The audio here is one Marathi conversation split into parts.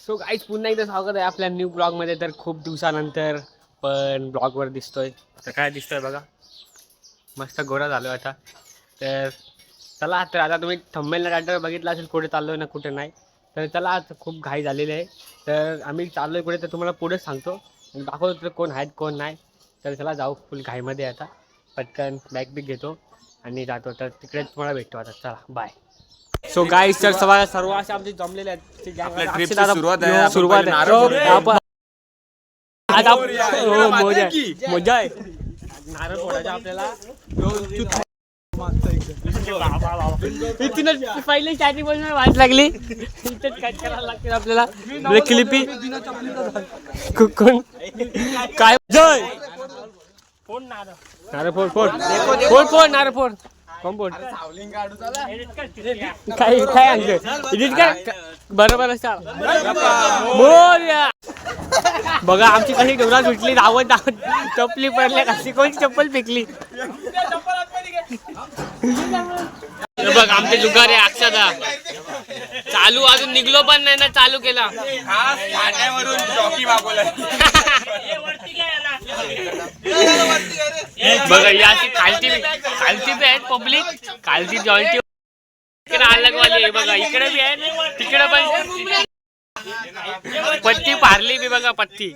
सो गाईज पुन्हा एकदा स्वागत आहे आपल्या न्यू ब्लॉगमध्ये. तर खूप दिवसानंतर पण ब्लॉगवर दिसतोय. तर काय दिसतोय बघा, मस्त गोरा झालो आता. तर चला, तर आता तुम्ही थंबनेलला टायटल बघितला असेल कुठे चाललो ना कुठे नाही. तर चला, आज खूप घाई झालेली आहे. तर आम्ही चाललो आहे कुठे तर तुम्हाला पुढेच सांगतो, दाखवतो तर कोण आहेत कोण नाही. तर चला जाऊ, फुल घाईमध्ये आता. पटकन बॅग बिग घेतो आणि जातो. तर तिकडे तुम्हाला भेटतो आता. चला बाय. सो गाईज, तर सर्व असे आमचे जमलेले आहेत. आपल्या ट्रिपची सुरुवात आहे. सुरुवात आहे. मजा आहे नारळ फोडायचा आपल्याला. पहिले स्टार्टिंग पासून वाट लागली. इथेच काय करायला लागते आपल्याला. क्लिपी कोण काय जय फोन नारळ फोड फोड फोड फोड नारळ फोड कॉम्पोर्ट काय काय एडिट कर बरोबर बघा आमची कशी डोरा सुटली. धावत धावत चपली पडल्या. कशी कोणती चप्पल फेकली बघ. आमचे जुगार आहे अक्षदा चालू, अजून निघलो पण नाही ना, चालू केला. बघा याची खालती बी आहेत पब्लिक. खालती जॉईंट अलग वाली बघा. इकडे बी आहे, तिकडे पण पत्ती पारली बी बघा. पत्ती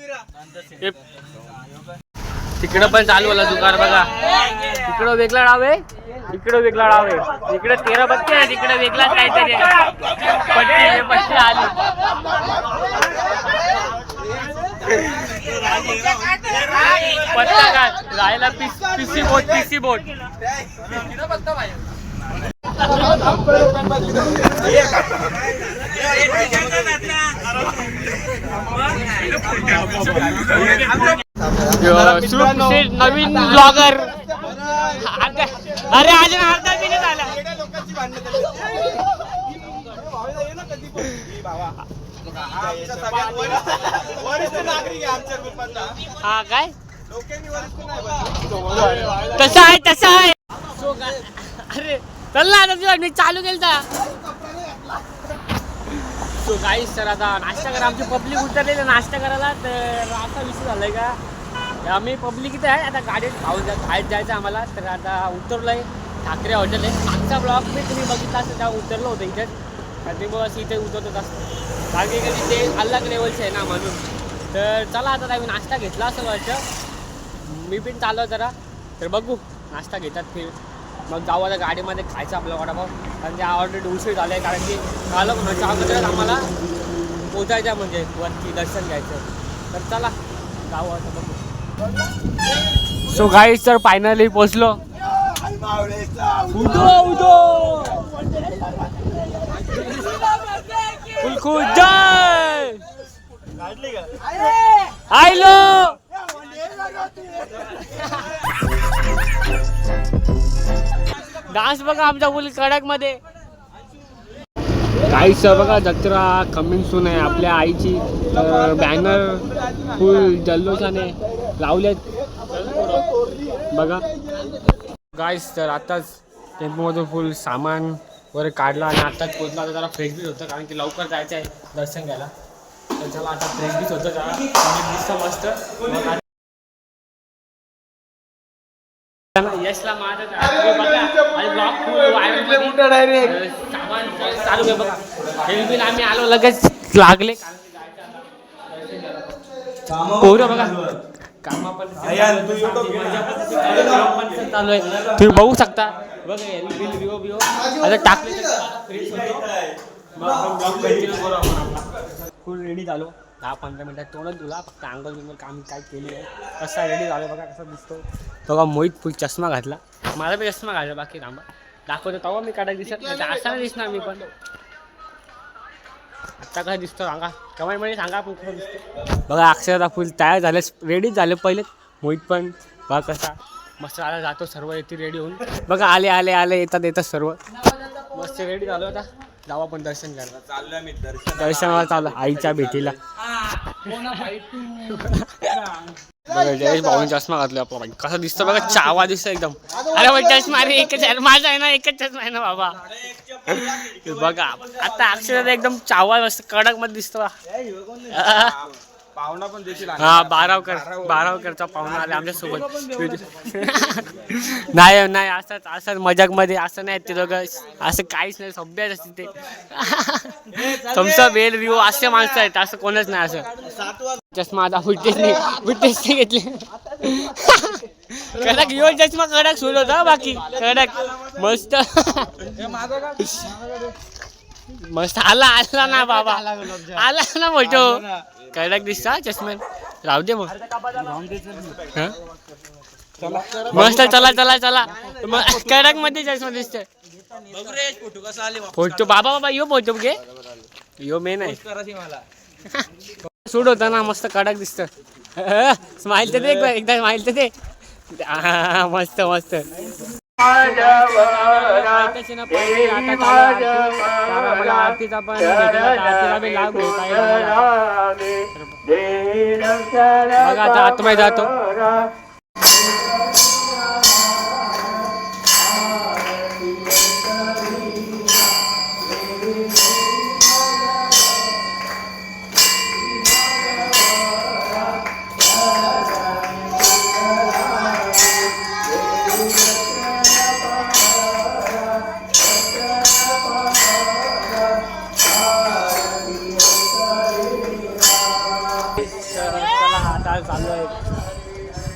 तिकडं पण चालू होला जुगार बघा. इकडं वेगळा डाव आहे, इकडं वेगळा डाव आहे. इकडे 13 पत्ती आहे, तिकडे वेगळाच काहीतरी पत्ती आली. पत्ता काय राहायला पीसी बोट नवीन ब्लॉगर. अरे अजून अर्धा मिनिट झाला. हा काय तसं आहे तसं आहे. अरे चल ना, मी चालू केलता. सो गाईस, तर आता नाश्ता करा. आमची पब्लिक उतरलेली नाश्ता करायला. तर आता विषय झालाय का, आम्ही पब्लिक इथे आहे. आता गाडीत बाहेर जायचं आम्हाला. तर आता उतरलो आहे. ठाकरे हॉटेल आहे. मागचा ब्लॉग मी तुम्ही बघितला असेल, तेव्हा उतरलो होतं इथेच. आणि मग असं इथे उतरत असतं कारण की ते अलग लेवलचे आहे ना म्हणून. तर चला, आता आम्ही नाश्ता घेतला असं वाटतं. मी पण चाललो जरा. तर बघू नाश्ता घेतात फिर मग जाऊ. आता गाडीमध्ये खायचं आपलं वडापाव. कारण ते ऑलरेडी उशीर झालं आहे. कारण की आलं म्हणून 4 वाजता आम्हाला पोचायचं, म्हणजे वरती दर्शन घ्यायचं. तर चला जाऊ आता बघू. सो गाईस, तर फायनली पोचलो. फुलखू जय आयलो. डान्स बघा आमच्या फुल कडक मध्ये. काही सर बघा, जत्रा कमिंग सून आहे आपल्या आईची. बॅनर फुल जल्लोषाने लावलेत बघा. गाईस, तर आताच टेम्पोमधून फुल सामान वगैरे काढला आणि आताच पोचला. तर जरा फ्रेश बीच होतं कारण की लवकर जायचं आहे दर्शन घ्यायला. तर चला आता फ्रेश बीच होतं जरा दिसतं मस्त. यशला माझं सामान चालू आहे बघा. बिल आम्ही आलो लगेच लागले. पोरं बघा कामा पण चालू आहे, तुम्ही बघू शकता. बघा आता टाकले फुल रेडी झालो. 10-15 मिनिटात तोंडच तुला फक्त अंगल बिंगल काम काय केली आहे. कसा रेडी झालो बघा, कसा दिसतो बघा. मोहित फुल चष्मा घातला. माझा पण चष्मा घातला. बाकी थांबा दाखवतो तेव्हा मी काढायला दिसत नाही. तर असा दिसणार मी पण. आत्ता काय दिसतो सांगा कमेंटमध्ये सांगा आपण कसं दिसतो. बघा अक्षरशः फुल तयार झाले, रेडीच झाले पहिले. मोहित पण बघा कसा मस्त आला जातो. सर्व येते रेडी होऊन बघा. आले येतात सर्व मस्त रेडी झालो. आता जाऊ आपण दर्शन करायला. चाललोय मी दर्शनाला चालू आईच्या भेटीला. जयेश भाऊने चष्मा घातला आपला बाई. कसा दिसतो बघा, चावा दिसतो एकदम. अरे भाई चष्मा रे, एकच आहे माझा आहे ना, एकच चष्मा आहे ना बाबा. बघा आता अक्षर एकदम चावा मस्त कडक मध्ये दिसतो. पाहुणा पण देखील हा बारावकरचा पाहुणा आला आमच्या सोबत. नाही नाही असंच असंच मजाक मध्ये असं नाही ते दोघं, असं काहीच नाही, सभ्यच असते ते. तुमचा वेल व्ह्यू असे माणसं आहेत, असं कोणच नाही. असं चष्मा आता फुटतेच नाही घेतले. कडक यो चष्मा कडक सुरू होता, बाकी कडक मस्त मस्त आला ना बाबा, आला ना मोठो. कडक दिसता चष्मा, राहू दे मग. मस्त चला कडक मध्ये चष्मा दिसतोय. फोटो बाबा यो फोटो घे, यो मेन आहे. सूट होता ना, मस्त कडक दिसत. स्माइल तर दे एकदा, स्माइल तर दे. मस्त आरतीचा पण बघा आता आतमध्ये जातो.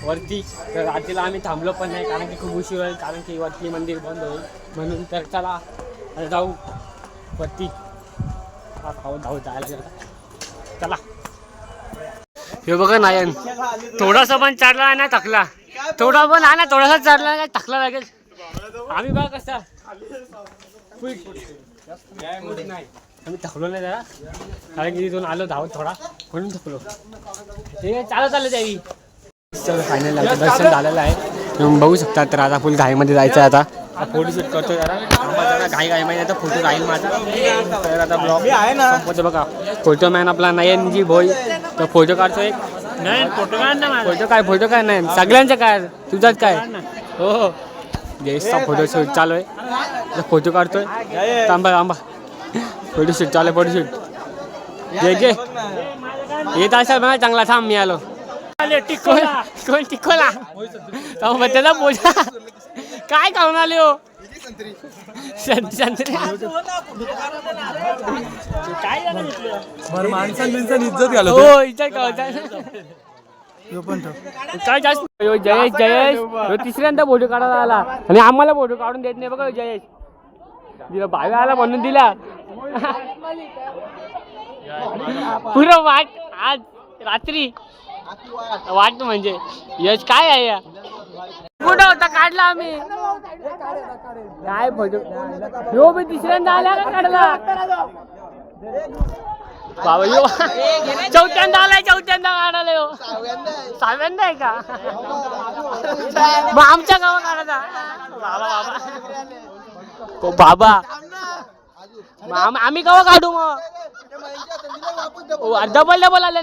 वरती. तर आरतीला आम्ही थांबलो पण नाही, कारण की खूप उशीर होईल, कारण की वरती मंदिर बंद होईल म्हणून. तर चला आता जाऊ वरती. धावत जायला चला. हे बघा नायन, थोडासा पण चढला नाही थकला, थोडा पण आहे ना, थोडासा चढला नाही थकला लागेल. आम्ही बघा कसा आम्ही थकलो नाही जरा, कारण की तिथून आलो धावत थोडा, म्हणून थकलो. ठीक आहे, चालत त्यावी. चल फायनल दर्शन झालेलं आहे, तुम्ही बघू शकता. तर आता फुल घाईमध्ये जायचं आहे. आता फोटोशूट करतो जरा घाईमध्ये, आता फोटो राहील माझा. तर आता ब्लॉग संपवतो बघा. फोटो मॅन आपला नयनजी भोई, तर फोटो काढतो एक. नाही फोटो काय नाही, सगळ्यांचं काय, तुझाच काय. हो जयेशचा फोटोशूट चालू आहे, फोटो काढतोय. थांबा फोटोशूट चालू आहे, फोटोशूट घे येत असेल बघा चांगला. थांब मी आलो. टिकोला त्याला बोला काय खाऊन आले हो. संत्री इज्जत घाल हो, इज्जत काय जास्त. जयेश तिसऱ्यांदा फोटो काढायला आला आणि आम्हाला फोटो काढून देत नाही बघा. जयेश दिला भावे आला म्हणून दिला. पुरं वाट आज रात्री वाट म्हणजे यश काय आहे या कुठं होता काढला आम्ही काय फोटो. यो मी तिसऱ्यांदा आला का काढला बाबा. यो चौथ्यांदा आलाय, चौथ्यांदा काढायला. यो सहाव्यांदा आहे का मग आमच्या गावात काढायचा बाबा. मग आम्ही गावा काढू मग डबल आले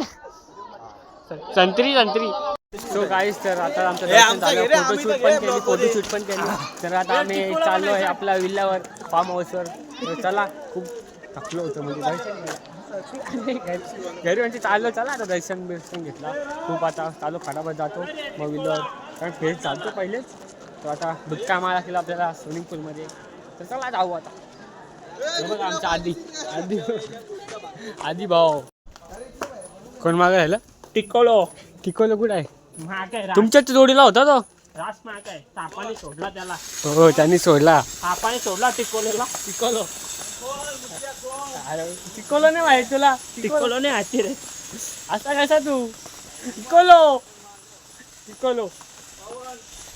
संत्री. सो गाईस, तर आता आमचं दर्शन झालं, फोटोशूट पण केली. तर आता आम्ही चाललो आहे आपल्या विल्ल्यावर, फार्म हाऊसवर. चला, खूप थकलो होतो म्हणजे घरी म्हणजे चाललो. चला आता दर्शन घेतला खूप. आता चालू खडावर जातो मग विल्ल्यावर, कारण फेस चालतो पहिलेच. तर आता बुटका मारा केला आपल्याला स्विमिंग पूलमध्ये. तर चला जाऊ आता. बघा आमच्या आधी भाऊ कोण मागं राहिलं. टिकोलो कुठं आहे. तुमच्याच जोडीला होता तो. रास माग आहे, सापाने सोडला त्याला. हो त्यांनी सोडला, सापाने सोडला टिकोलोला. टिकोलो नाही माहिती तुला. टिकोलो नाही हाती रे. असा कसा तू. टिकोलो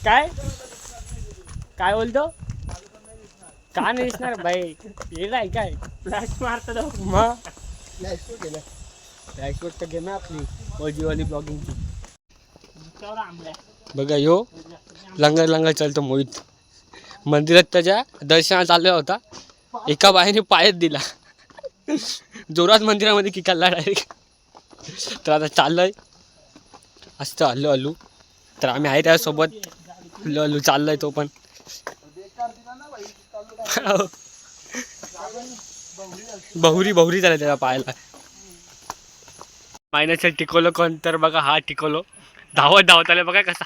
काय बोलतो. का नाही दिसणार बाई. येईल आहे काय फ्लॅश मारतो मग. फ्लॅशबोर्ड तर गेम आहे आपली ओजीवाली ब्लॉगिंगची. बघा यो लंगर चालतो मोहित. मंदिरात त्याच्या दर्शनाला चाललेला होता, एका बाईने पायच दिला. जोरात मंदिरामध्ये किकाला डायरेक्ट. तर आता चाललोय असतं हल्लू हल्लू. तर आम्ही आहे त्यासोबत हल्लू हल्लू चाललोय तो पण. बहुरी झालं त्याला पाहायला. मायनसला टिकवलं कोण तर बघा हा टिकवलो. धावत आले बघा कसा.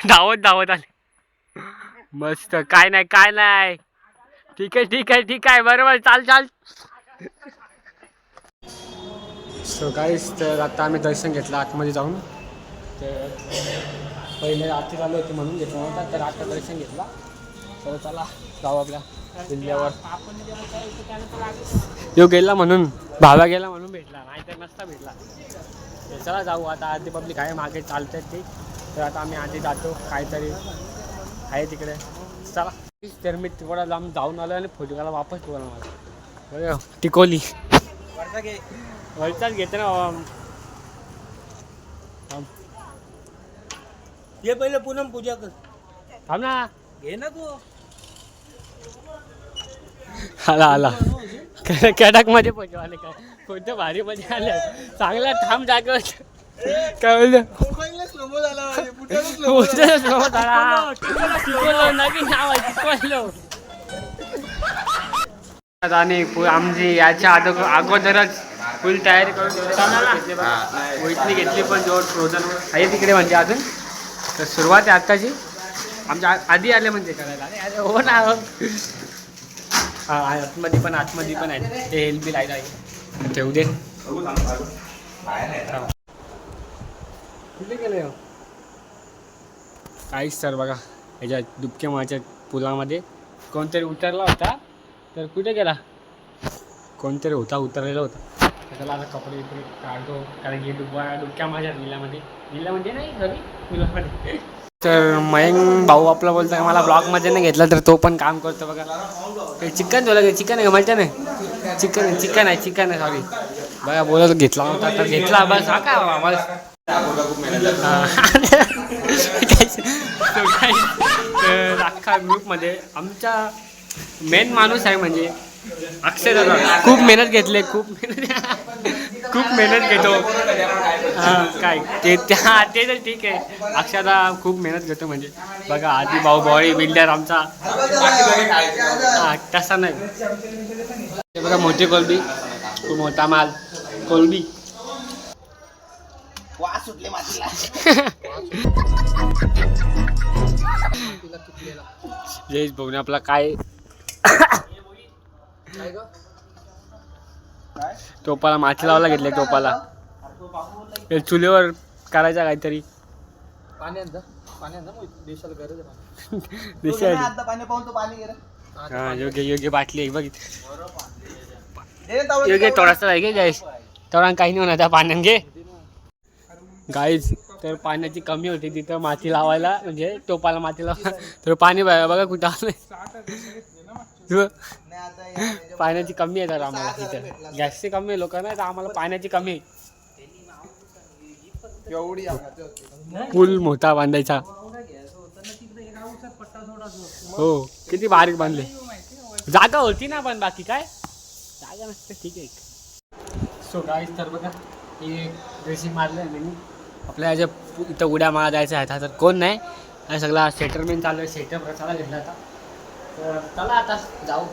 धावत आले. मस्त. काय नाही. ठीक आहे बरोबर चाल. सो गाईस तर आता आम्ही दर्शन घेतलं आतमध्ये जाऊन. तर पहिले आरती चालू होती म्हणून घेतला नव्हता. तर आता दर्शन घेतला. तर चला जाऊ आपल्या किल्ल्यावर. यो गेला म्हणून भावा गेला म्हणून भेटला, नाही तर नसता भेटला. तर चला जाऊ आता. आधी पब्लिक आहे मागे चालत आहेत ते. तर आता आम्ही आधी जातो. काहीतरी आहे तिकडे. चला. तर मी थोडा लांब जाऊन आलो आणि फोटोला वापस बोला मला टिकोली वरचाच घेते ना. ये पहिले पूनम पूजा कर. थांब ना. घे ना तू. आला कडक मध्ये फोटो आले. काय फोटो भारी मध्ये आले. चांगला थांब जागेवर. काय बोलतो स्लोमो झाला. नवीन नाव आणि आमची याच्या अगोदरच फुल तयारी करून वैतनी घेतली. पण जोर फ्रोझन आहे तिकडे म्हणजे अजून. तर सुरुवात आहे आत्ताची. आमच्या आधी आले म्हणजे करायला. अरे हो ना. आतमध्ये पण आहे. ते हेल्प बी लायला आहे. ठेवू दे. कुठे गेले काहीच. सर बघा ह्याच्या दुबक्या माच्या पुलामध्ये कोणतरी उतरला होता. तर कुठे गेला कोणतरी उतरलेला होता. त्याला आता कपडे काढतो कारण की डुबक्या माझ्या विल्यामध्ये नाही घरी पुलामध्ये. तर मयंक भाऊ आपला बोलतो का मला ब्लॉगमध्ये नाही घेतला. तर तो पण काम करतो बघा. ते चिकन आहे का मटन आहे. चिकन आहे सॉरी. बघा बोलत घेतला होता तर घेतला बस. हा का आम्हाला अख्खा ग्रुपमध्ये आमचा मेन माणूस आहे म्हणजे अक्षय दादा. खूप मेहनत घेतले. खूप मेहनत घेतो. हां काय ते तर ठीक आहे. अक्षयदा खूप मेहनत घेतो म्हणजे बघा. आधी भाऊ बॉडी बिल्डर आमचा. हां तसा नाही. ते बघा मोठी कोलबी. खूप मोठा माल कोलबी. सुटले मातीला. जयेश भाऊने आपला काय टोपाला माती लावायला घेतले. टोपाला चुलीवर करायचा काहीतरी. हा योग्य बाटली बघ. योग्य थोडासा आहे घे जयेश. तेवढा काही नाही होणार त्या पाण्यात घे. गाईज तर पाण्याची कमी होती तिथं माती लावायला म्हणजे टोपाला माती लावा. तर पाणी बघा कुठं आलं. पाण्याची कमी आहे तर आम्हाला तिथं. गॅसची कमी आहे लोकांना. तर आम्हाला पाण्याची कमी आहे. पूल मोठा बांधायचा. हो किती बारीक बांधले. जागा होती ना पण बाकी काय जागा नसते. ठीक आहे. सो गाईज तर बघा हे ड्रेसिंग मारलं मी. आपल्या याच्या इथं उड्या मारा जायचं आहे. तर कोण नाही. आणि सगळा सेटरमेंट चालू आहे. सेटअप रचायला घेतला आता. तर चला आता जाऊ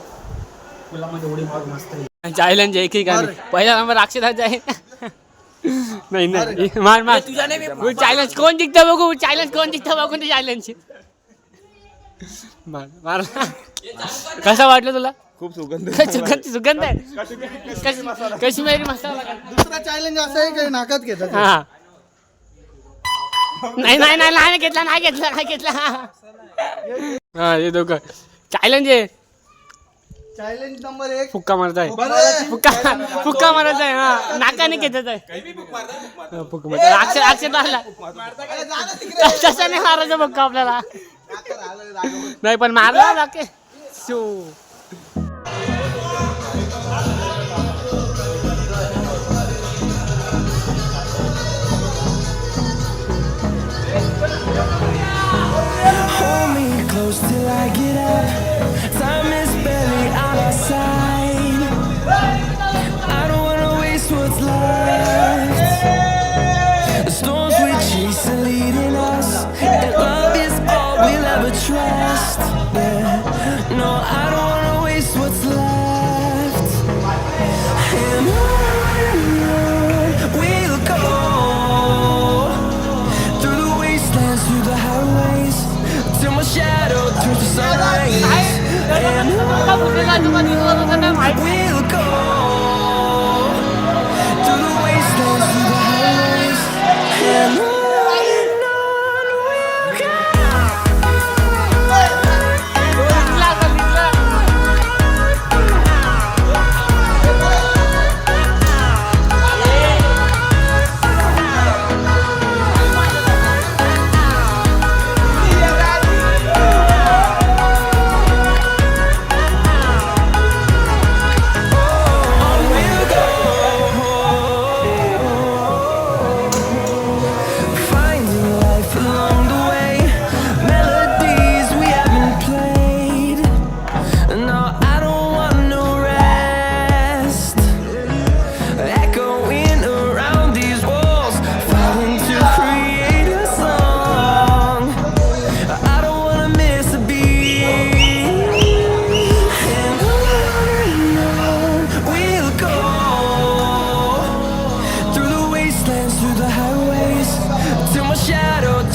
पुलामध्ये उडी मारू मस्त. चॅलेंज आहे की काय. पहिला नंबर अक्षराचा आहे. नाही मार तुझ्या नाही. चॅलेंज कोण जिंकतं बघू. बघू ते चॅलेंज. मार कसा वाटलं तुला. खूप सुगंध आहे. काश्मीरी मसाला. दुसरा चॅलेंज असा आहे की नाकात घेतात. हा नाही घेतला. हा हे दोघं चॅलेंज आहे. Challenge number 1 फुक्का मारताय. फुक्का मारायचा हा नाकाने घेतात आहे. तसा नाही मारायचा फुक्का आपल्याला. नाही पण मारला नाके. Hold me close till I get up. Time is barely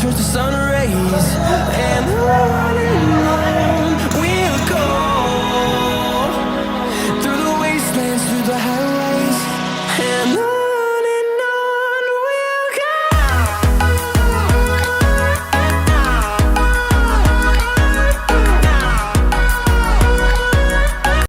trust the sun rays.